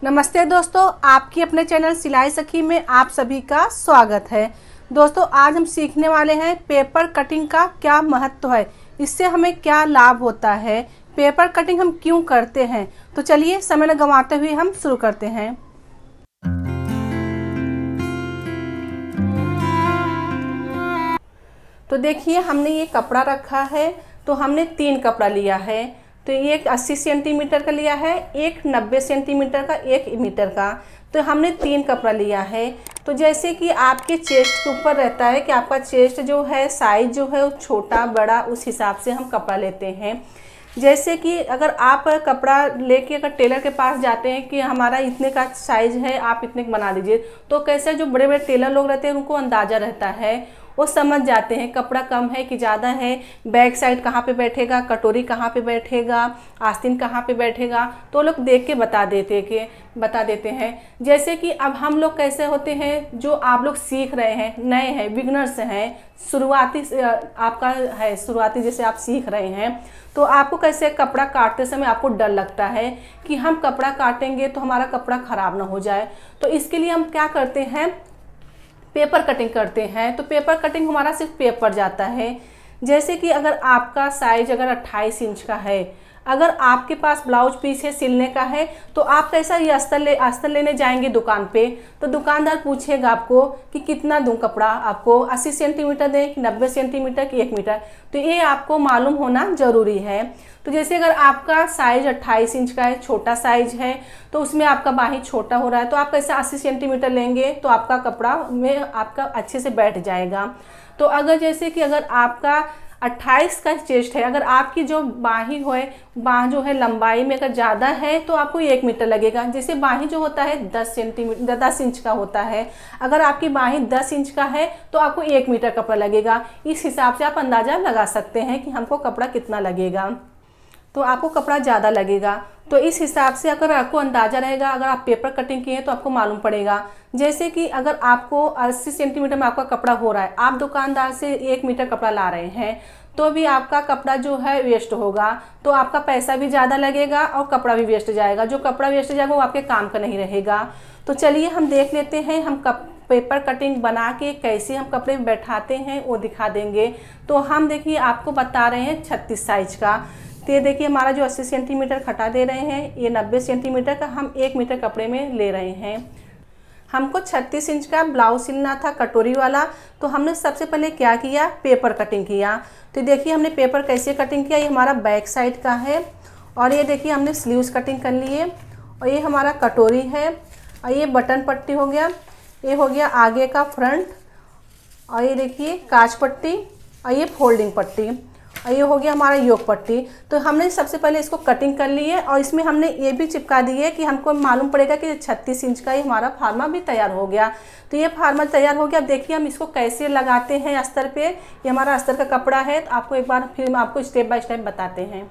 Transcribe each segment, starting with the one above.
नमस्ते दोस्तों, आपकी अपने चैनल सिलाई सखी में आप सभी का स्वागत है। दोस्तों, आज हम सीखने वाले हैं पेपर कटिंग का क्या महत्व है, इससे हमें क्या लाभ होता है, पेपर कटिंग हम क्यों करते हैं। तो चलिए समय न गंवाते हुए हम शुरू करते हैं। तो देखिए, हमने ये कपड़ा रखा है, तो हमने 3 कपड़ा लिया है। तो एक 80 सेंटीमीटर का लिया है, एक 90 सेंटीमीटर का, एक मीटर का। तो हमने 3 कपड़ा लिया है। तो जैसे कि आपके चेस्ट के ऊपर रहता है कि आपका चेस्ट जो है, साइज जो है वो छोटा बड़ा, उस हिसाब से हम कपड़ा लेते हैं। जैसे कि अगर आप कपड़ा लेके अगर टेलर के पास जाते हैं कि हमारा इतने का साइज है, आप इतने का बना दीजिए, तो कैसे जो बड़े बड़े टेलर लोग रहते हैं उनको अंदाज़ा रहता है, वो समझ जाते हैं कपड़ा कम है कि ज़्यादा है, बैक साइड कहाँ पे बैठेगा, कटोरी कहाँ पे बैठेगा, आस्तीन कहाँ पे बैठेगा, तो लोग देख के बता देते हैं। जैसे कि अब हम लोग कैसे होते हैं, जो आप लोग सीख रहे हैं, नए हैं, बिगनर्स हैं, शुरुआती आपका है शुरुआती जैसे आप सीख रहे हैं, तो आपको कैसे कपड़ा काटते समय आपको डर लगता है कि हम कपड़ा काटेंगे तो हमारा कपड़ा ख़राब ना हो जाए। तो इसके लिए हम क्या करते हैं, पेपर कटिंग करते हैं। तो पेपर कटिंग हमारा सिर्फ पेपर जाता है। जैसे कि अगर आपका साइज अगर 28 इंच का है, अगर आपके पास ब्लाउज पीस है सिलने का है, तो आप कैसा ये अस्तर लेने जाएंगे दुकान पे, तो दुकानदार पूछेगा आपको कि कितना दूं कपड़ा, आपको 80 सेंटीमीटर दें कि 90 सेंटीमीटर कि 1 मीटर। तो ये आपको मालूम होना ज़रूरी है। तो जैसे अगर आपका साइज 28 इंच का है, छोटा साइज है, तो उसमें आपका बाही छोटा हो रहा है, तो आप कैसे 80 सेंटीमीटर लेंगे तो आपका कपड़ा में आपका अच्छे से बैठ जाएगा। तो अगर जैसे कि अगर आपका 28 का चेस्ट है, अगर आपकी जो बाही है, बाह जो है लंबाई में अगर ज़्यादा है तो आपको 1 मीटर लगेगा। जैसे बाही जो होता है 10 इंच का होता है, अगर आपकी बाही 10 इंच का है तो आपको 1 मीटर कपड़ा लगेगा। इस हिसाब से आप अंदाज़ा लगा सकते हैं कि हमको कपड़ा कितना लगेगा, तो आपको कपड़ा ज़्यादा लगेगा। तो इस हिसाब से अगर आपको अंदाज़ा रहेगा, अगर आप पेपर कटिंग किए तो आपको मालूम पड़ेगा। जैसे कि अगर आपको 80 सेंटीमीटर में आपका कपड़ा हो रहा है, आप दुकानदार से 1 मीटर कपड़ा ला रहे हैं, तो भी आपका कपड़ा जो है वेस्ट होगा, तो आपका पैसा भी ज़्यादा लगेगा और कपड़ा भी वेस्ट जाएगा। जो कपड़ा वेस्ट जाएगा वो आपके काम का नहीं रहेगा। तो चलिए हम देख लेते हैं, हम पेपर कटिंग बना के कैसे हम कपड़े में बैठाते हैं वो दिखा देंगे। तो हम देखिए आपको बता रहे हैं 36 साइज का। तो ये देखिए हमारा जो 80 सेंटीमीटर खटा दे रहे हैं, ये 90 सेंटीमीटर का हम 1 मीटर कपड़े में ले रहे हैं। हमको 36 इंच का ब्लाउज सिलना था कटोरी वाला। तो हमने सबसे पहले क्या किया, पेपर कटिंग किया। तो देखिए हमने पेपर कैसे कटिंग किया, ये हमारा बैक साइड का है, और ये देखिए हमने स्लीव्स कटिंग कर लिए, और ये हमारा कटोरी है, और ये बटन पट्टी हो गया, ये हो गया आगे का फ्रंट, और ये देखिए काज पट्टी, और ये फोल्डिंग पट्टी, और ये हो गया हमारा योग पट्टी। तो हमने सबसे पहले इसको कटिंग कर ली है, और इसमें हमने ये भी चिपका दी है कि हमको मालूम पड़ेगा कि 36 इंच का ही हमारा फार्मा भी तैयार हो गया। तो ये फार्मा तैयार हो गया। अब देखिए हम इसको कैसे लगाते हैं अस्तर पे। ये हमारा अस्तर का कपड़ा है, तो आपको एक बार फिर आपको स्टेप बाय स्टेप बताते हैं।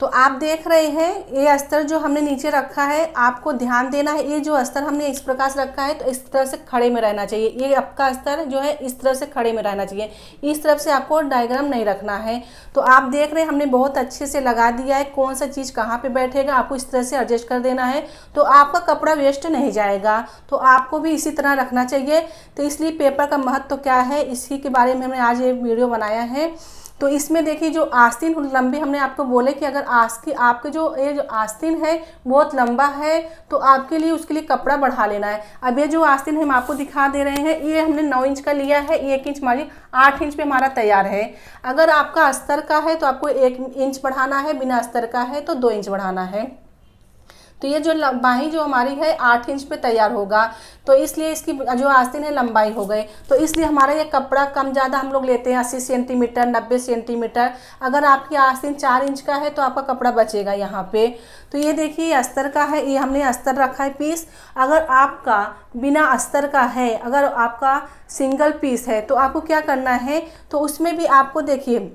तो आप देख रहे हैं ये अस्तर जो हमने नीचे रखा है, आपको ध्यान देना है, ये जो अस्तर हमने इस प्रकार से रखा है तो इस तरह से खड़े में रहना चाहिए। ये आपका अस्तर जो है इस तरह से खड़े में रहना चाहिए, इस तरफ से आपको डायग्राम नहीं रखना है। तो आप देख रहे हैं हमने बहुत अच्छे से लगा दिया है, कौन सा चीज़ कहाँ पे बैठेगा आपको इस तरह से एडजस्ट कर देना है, तो आपका कपड़ा वेस्ट नहीं जाएगा। तो आपको भी इसी तरह रखना चाहिए। तो इसलिए पेपर का महत्व क्या है, इसी के बारे में हमने आज ये वीडियो बनाया है। तो इसमें देखिए जो आस्तीन लंबी, हमने आपको बोले कि अगर आपके जो आस्तीन है बहुत लंबा है तो आपके लिए उसके लिए कपड़ा बढ़ा लेना है। अब ये जो आस्तीन हम आपको दिखा दे रहे हैं, ये हमने 9 इंच का लिया है, 1 इंच हमारी 8 इंच पे हमारा तैयार है। अगर आपका अस्तर का है तो आपको 1 इंच बढ़ाना है, बिना अस्तर का है तो 2 इंच बढ़ाना है। तो ये जो बाही जो हमारी है 8 इंच पे तैयार होगा, तो इसलिए इसकी जो आस्तीन है लंबाई हो गई। तो इसलिए हमारा ये कपड़ा कम ज़्यादा हम लोग लेते हैं 80 सेंटीमीटर 90 सेंटीमीटर। अगर आपकी आस्तीन 4 इंच का है तो आपका कपड़ा बचेगा यहाँ पे। तो ये देखिए अस्तर का है, ये हमने अस्तर रखा है पीस। अगर आपका बिना अस्तर का है, अगर आपका सिंगल पीस है, तो आपको क्या करना है, तो उसमें भी आपको देखिए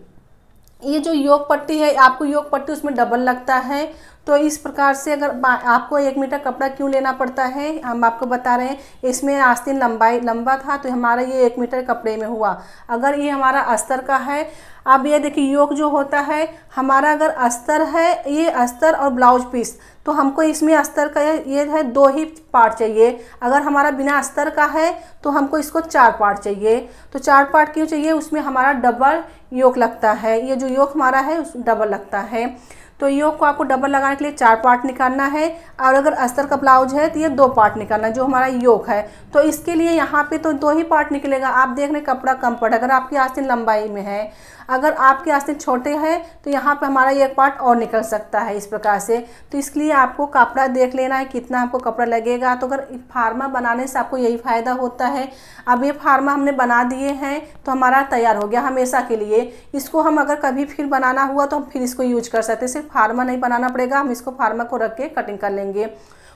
ये जो योग पट्टी है, आपको योग पट्टी उसमें डबल लगता है, तो इस प्रकार से अगर आपको 1 मीटर कपड़ा क्यों लेना पड़ता है हम आपको बता रहे हैं। इसमें आस्तीन लंबा था तो हमारा ये 1 मीटर कपड़े में हुआ। अगर ये हमारा अस्तर का है, अब ये देखिए योक जो होता है हमारा, अगर अस्तर है, ये अस्तर और ब्लाउज पीस, तो हमको इसमें अस्तर का ये है 2 ही पार्ट चाहिए। अगर हमारा बिना अस्तर का है तो हमको इसको 4 पार्ट चाहिए। तो 4 पार्ट क्यों चाहिए, उसमें हमारा डबल योक लगता है। ये जो योक हमारा है उस डबल लगता है। तो योक को आपको डबल लगाने के लिए 4 पार्ट निकालना है। और अगर अस्तर का ब्लाउज है तो ये 2 पार्ट निकालना है जो हमारा योक है। तो इसके लिए यहाँ पे तो 2 ही पार्ट निकलेगा। आप देख रहे कपड़ा कम पड़ा, अगर आपकी आस्तीन लंबाई में है, अगर आपके आस्तीन छोटे हैं तो यहाँ पे हमारा 1 पार्ट और निकल सकता है इस प्रकार से। तो इसके लिए आपको कपड़ा देख लेना है कितना आपको कपड़ा लगेगा। तो अगर फार्मा बनाने से आपको यही फ़ायदा होता है। अब ये फार्मा हमने बना दिए हैं तो हमारा तैयार हो गया हमेशा के लिए। इसको हम अगर कभी फिर बनाना हुआ तो हम फिर इसको यूज कर सकते हैं। सिर्फ फार्मा नहीं बनाना पड़ेगा, हम इसको फार्मा को रख के कटिंग कर लेंगे।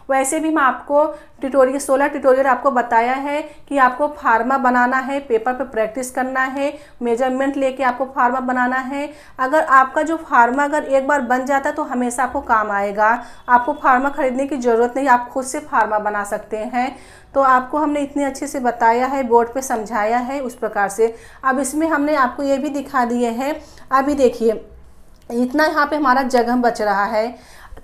वैसे भी मैं आपको 16 ट्यूटोरियल आपको बताया है कि आपको फार्मा बनाना है, पेपर पे प्रैक्टिस करना है, मेजरमेंट लेके आपको फार्मा बनाना है। अगर आपका जो फार्मा अगर एक बार बन जाता है तो हमेशा आपको काम आएगा। आपको फार्मा खरीदने की ज़रूरत नहीं, आप खुद से फार्मा बना सकते हैं। तो आपको हमने इतने अच्छे से बताया है, बोर्ड पे समझाया है उस प्रकार से। अब इसमें हमने आपको ये भी दिखा दिए हैं। अभी देखिए इतना यहाँ पे हमारा जगह बच रहा है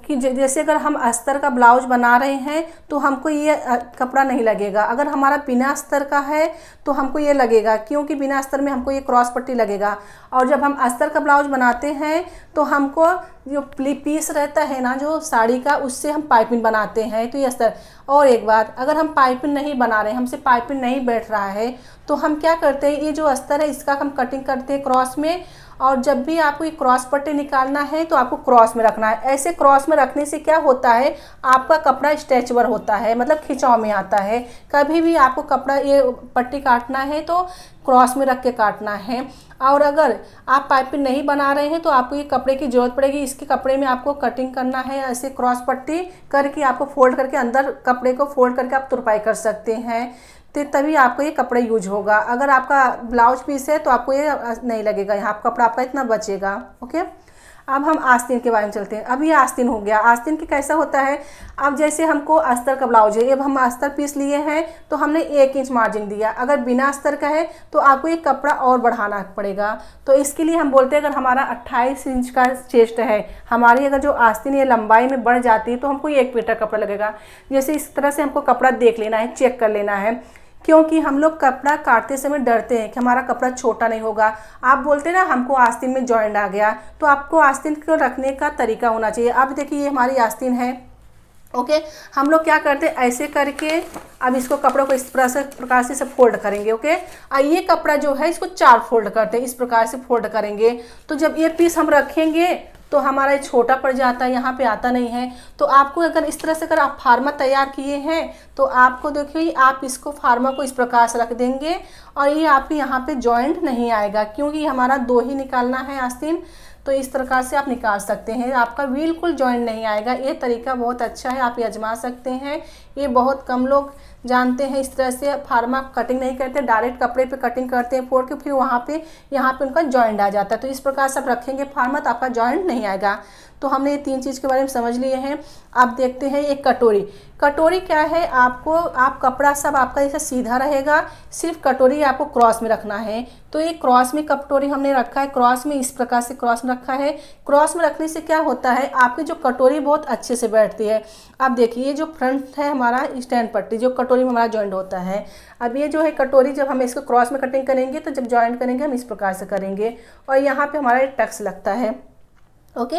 कि जैसे अगर हम अस्तर का ब्लाउज बना रहे हैं तो हमको ये कपड़ा नहीं लगेगा। अगर हमारा बिना अस्तर का है तो हमको ये लगेगा, क्योंकि बिना अस्तर में हमको ये क्रॉस पट्टी लगेगा। और जब हम अस्तर का ब्लाउज बनाते हैं तो हमको जो पीस रहता है ना जो साड़ी का, उससे हम पाइपिंग बनाते हैं। तो ये अस्तर। और एक बात, अगर हम पाइपिंग नहीं बना रहे हैं, हमसे पाइपिंग नहीं बैठ रहा है, तो हम क्या करते हैं, ये जो अस्तर है इसका हम कटिंग करते हैं क्रॉस में। और जब भी आपको ये क्रॉस पट्टी निकालना है तो आपको क्रॉस में रखना है। ऐसे क्रॉस में रखने से क्या होता है, आपका कपड़ा स्ट्रेचेबल होता है, मतलब खिंचाव में आता है। कभी भी आपको कपड़ा ये पट्टी काटना है तो क्रॉस में रख के काटना है। और अगर आप पाइपिंग नहीं बना रहे हैं तो आपको ये कपड़े की ज़रूरत पड़ेगी। इसके कपड़े में आपको कटिंग करना है, ऐसे क्रॉस पट्टी करके आपको फोल्ड करके अंदर कपड़े को फोल्ड करके आप तुरपाई कर सकते हैं। तो तभी आपको ये कपड़ा यूज होगा। अगर आपका ब्लाउज पीस है तो आपको ये नहीं लगेगा, यहाँ कपड़ा आपका इतना बचेगा। ओके, अब हम आस्तीन के बारे में चलते हैं। अब ये आस्तीन हो गया। आस्तीन की कैसा होता है, अब जैसे हमको अस्तर का ब्लाउज है, अब हम अस्तर पीस लिए हैं तो हमने 1 इंच मार्जिन दिया। अगर बिना अस्तर का है तो आपको ये कपड़ा और बढ़ाना पड़ेगा। तो इसके लिए हम बोलते हैं अगर हमारा 28 इंच का चेस्ट है, हमारी अगर जो आस्तीन ये लंबाई में बढ़ जाती है तो हमको 1 मीटर कपड़ा लगेगा। जैसे इस तरह से हमको कपड़ा देख लेना है, चेक कर लेना है, क्योंकि हम लोग कपड़ा काटते समय डरते हैं कि हमारा कपड़ा छोटा नहीं होगा। आप बोलते हैं ना हमको आस्तीन में जॉइंट आ गया, तो आपको आस्तीन को रखने का तरीका होना चाहिए। अब देखिए ये हमारी आस्तीन है। ओके, हम लोग क्या करते हैं, ऐसे करके अब इसको कपड़ों को इस प्रकार से सब फोल्ड करेंगे। ओके, ये कपड़ा जो है इसको 4 फोल्ड करते हैं, इस प्रकार से फोल्ड करेंगे। तो जब ये पीस हम रखेंगे तो हमारा ये छोटा पड़ जाता है, यहाँ पे आता नहीं है। तो आपको अगर इस तरह से अगर आप फार्मा तैयार किए हैं तो आपको देखिए आप इसको फार्मा को इस प्रकार से रख देंगे और ये आपके यहाँ पे जॉइंट नहीं आएगा, क्योंकि हमारा 2 ही निकालना है आस्तीन। तो इस प्रकार से आप निकाल सकते हैं, आपका बिल्कुल जॉइंट नहीं आएगा। ये तरीका बहुत अच्छा है, आप ये आजमा सकते हैं। ये बहुत कम लोग जानते हैं इस तरह से फार्मा कटिंग नहीं करते, डायरेक्ट कपड़े पे कटिंग करते हैं फोड़ के, फिर यहाँ पे उनका जॉइंट आ जाता है। तो इस प्रकार से आप रखेंगे फार्मा तो आपका जॉइंट नहीं आएगा। तो हमने ये 3 चीज़ के बारे में समझ लिए हैं। अब देखते हैं एक कटोरी। कटोरी क्या है, आप कपड़ा सब आपका जैसे सीधा रहेगा, सिर्फ कटोरी आपको क्रॉस में रखना है। तो ये क्रॉस में कटोरी हमने रखा है, क्रॉस में इस प्रकार से क्रॉस में रखा है। क्रॉस में रखने से क्या होता है, आपकी जो कटोरी बहुत अच्छे से बैठती है। अब देखिए ये जो फ्रंट है हमारा स्टैंड पट्टी, जो कटोरी में हमारा जॉइंट होता है। अब ये जो है कटोरी, जब हम इसको क्रॉस में कटिंग करेंगे तो जब जॉइंट करेंगे हम इस प्रकार से करेंगे और यहाँ पे हमारा एक टक्स लगता है। ओके,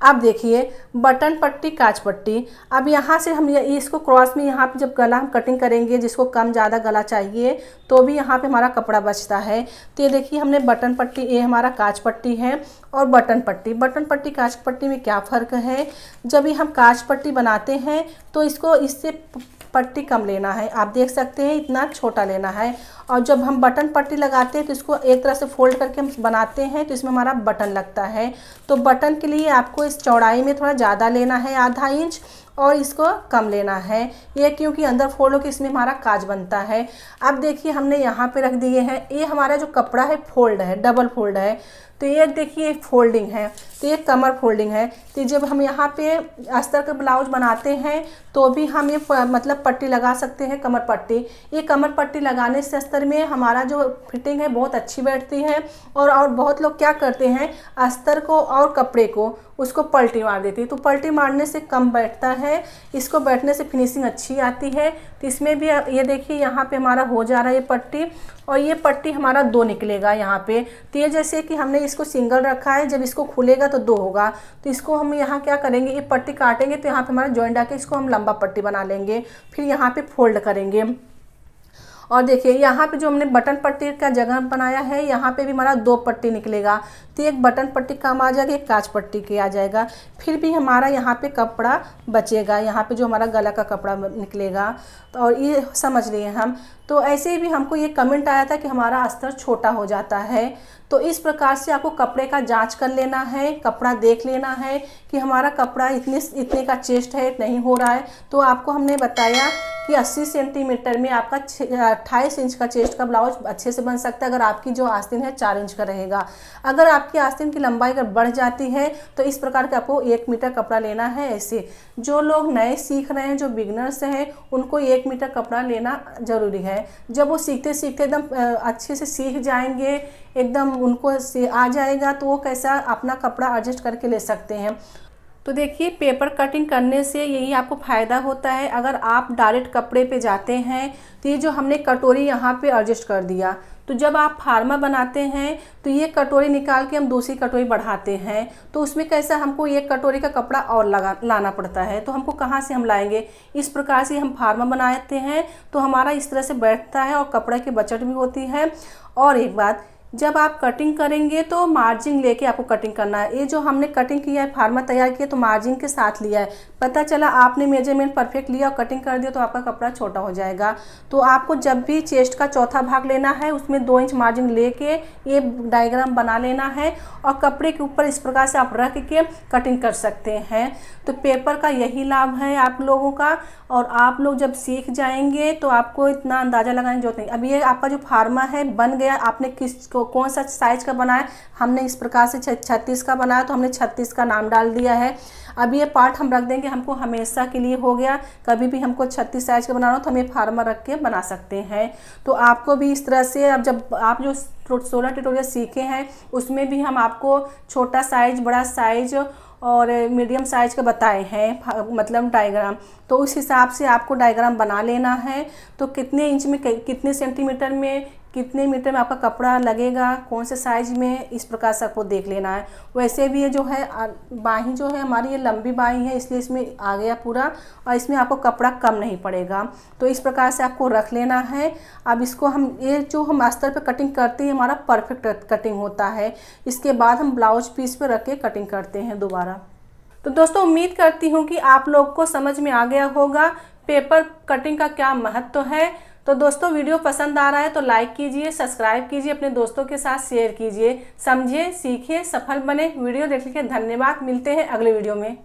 अब देखिए बटन पट्टी, काज पट्टी। अब यहाँ से हम इसको क्रॉस में यहाँ पे जब गला हम कटिंग करेंगे, जिसको कम ज़्यादा गला चाहिए तो भी यहाँ पे हमारा कपड़ा बचता है। तो ये देखिए हमने बटन पट्टी, ये हमारा काज पट्टी है और बटन पट्टी। बटन पट्टी काज पट्टी में क्या फ़र्क है, जब भी हम काज पट्टी बनाते हैं तो इसको इससे पट्टी कम लेना है, आप देख सकते हैं इतना छोटा लेना है। और जब हम बटन पट्टी लगाते हैं तो इसको एक तरह से फोल्ड करके हम बनाते हैं तो इसमें हमारा बटन लगता है। तो बटन के लिए आपको इस चौड़ाई में थोड़ा ज़्यादा लेना है, आधा इंच, और इसको कम लेना है, ये क्योंकि अंदर फोल्ड होकर इसमें हमारा काज बनता है। अब देखिए हमने यहाँ पे रख दिए हैं, ये हमारा जो कपड़ा है फोल्ड है, डबल फोल्ड है। तो ये देखिए फोल्डिंग है, तो ये कमर फोल्डिंग है। तो जब हम यहाँ पे अस्तर का ब्लाउज बनाते हैं तो भी हम ये मतलब पट्टी लगा सकते हैं, कमर पट्टी। ये कमर पट्टी लगाने से अस्तर में हमारा जो फिटिंग है बहुत अच्छी बैठती है। और बहुत लोग क्या करते हैं, अस्तर को और कपड़े को उसको पलटी मार देती है, तो पलटी मारने से कम बैठता है, इसको बैठने से फिनिशिंग अच्छी आती है। तो इसमें भी ये देखिए यहाँ पे हमारा हो जा रहा है ये पट्टी, और ये पट्टी हमारा 2 निकलेगा यहाँ पे। तो ये जैसे कि हमने इसको सिंगल रखा है, जब इसको खुलेगा तो 2 होगा। तो इसको हम यहाँ क्या करेंगे, ये पट्टी काटेंगे तो यहाँ पे हमारा जॉइंट आके इसको हम लंबा पट्टी बना लेंगे, फिर यहाँ पे फोल्ड करेंगे। और देखिए यहाँ पे जो हमने बटन पट्टी का जगह बनाया है, यहाँ पे भी हमारा 2 पट्टी निकलेगा। तो एक बटन पट्टी काम आ जाएगा, एक काज पट्टी के आ जाएगा, फिर भी हमारा यहाँ पे कपड़ा बचेगा, यहाँ पे जो हमारा गला का कपड़ा निकलेगा। तो और ये समझ लिए हम। तो ऐसे ही भी हमको ये कमेंट आया था कि हमारा अस्तर छोटा हो जाता है। तो इस प्रकार से आपको कपड़े का जांच कर लेना है, कपड़ा देख लेना है कि हमारा कपड़ा इतने का चेस्ट है, नहीं हो रहा है। तो आपको हमने बताया कि 80 सेंटीमीटर में आपका 28 इंच का चेस्ट का ब्लाउज अच्छे से बन सकता है, अगर आपकी जो आस्तीन है 4 इंच का रहेगा। अगर आपकी आस्तीन की लंबाई अगर बढ़ जाती है तो इस प्रकार के आपको 1 मीटर कपड़ा लेना है। ऐसे जो लोग नए सीख रहे हैं, जो बिगनर्स हैं, उनको 1 मीटर कपड़ा लेना ज़रूरी है। जब वो सीखते सीखते एकदम अच्छे से सीख जाएंगे, एकदम उनको आ जाएगा, तो वो कैसा अपना कपड़ा एडजस्ट करके ले सकते हैं। तो देखिए पेपर कटिंग करने से यही आपको फ़ायदा होता है। अगर आप डायरेक्ट कपड़े पे जाते हैं तो ये जो हमने कटोरी यहाँ पे एडजस्ट कर दिया, तो जब आप फार्मा बनाते हैं तो ये कटोरी निकाल के हम दूसरी कटोरी बढ़ाते हैं, तो उसमें कैसा हमको एक कटोरी का कपड़ा और लाना पड़ता है। तो हमको कहाँ से हम लाएंगे, इस प्रकार से हम फार्मा बनाते हैं तो हमारा इस तरह से बैठता है और कपड़े की बचत भी होती है। और एक बात, जब आप कटिंग करेंगे तो मार्जिन लेके आपको कटिंग करना है। ये जो हमने कटिंग किया है, फार्मा तैयार किया, तो मार्जिन के साथ लिया है। पता चला आपने मेजरमेंट परफेक्ट लिया और कटिंग कर दिया तो आपका कपड़ा छोटा हो जाएगा। तो आपको जब भी चेस्ट का चौथा भाग लेना है उसमें 2 इंच मार्जिन लेके ये डायग्राम बना लेना है और कपड़े के ऊपर इस प्रकार से आप रख के कटिंग कर सकते हैं। तो पेपर का यही लाभ है आप लोगों का। और आप लोग जब सीख जाएंगे तो आपको इतना अंदाज़ा लगाने की जरूरत नहीं। अब ये आपका जो फार्मा है बन गया, आपने कौन सा साइज़ का बनाया, हमने इस प्रकार से 36 का बनाया तो हमने 36 का नाम डाल दिया है। अब ये पार्ट हम रख देंगे, हमको हमेशा के लिए हो गया। कभी भी हमको 36 साइज़ का बनाना हो तो हम ये फार्मा रख के बना सकते हैं। तो आपको भी इस तरह से, अब जब आप जो 16 ट्यूटोरियल सीखे हैं उसमें भी हम आपको छोटा साइज, बड़ा साइज और मीडियम साइज़ का बताए हैं, मतलब डायग्राम। तो उस हिसाब से आपको डायग्राम बना लेना है। तो कितने इंच में, कितने सेंटीमीटर में, कितने मीटर में आपका कपड़ा लगेगा, कौन से साइज़ में, इस प्रकार से आपको देख लेना है। वैसे भी ये जो है बाही जो है हमारी, ये लंबी बाही है इसलिए इसमें आ गया पूरा, और इसमें आपको कपड़ा कम नहीं पड़ेगा। तो इस प्रकार से आपको रख लेना है। अब इसको हम, ये जो हम अस्तर पे कटिंग करते हैं हमारा परफेक्ट कटिंग होता है। इसके बाद हम ब्लाउज पीस पे रख के कटिंग करते हैं दोबारा। तो दोस्तों उम्मीद करती हूँ कि आप लोग को समझ में आ गया होगा पेपर कटिंग का क्या महत्व है। तो दोस्तों वीडियो पसंद आ रहा है तो लाइक कीजिए, सब्सक्राइब कीजिए, अपने दोस्तों के साथ शेयर कीजिए। समझिए, सीखिए, सफल बने। वीडियो देखने के लिए धन्यवाद। मिलते हैं अगले वीडियो में।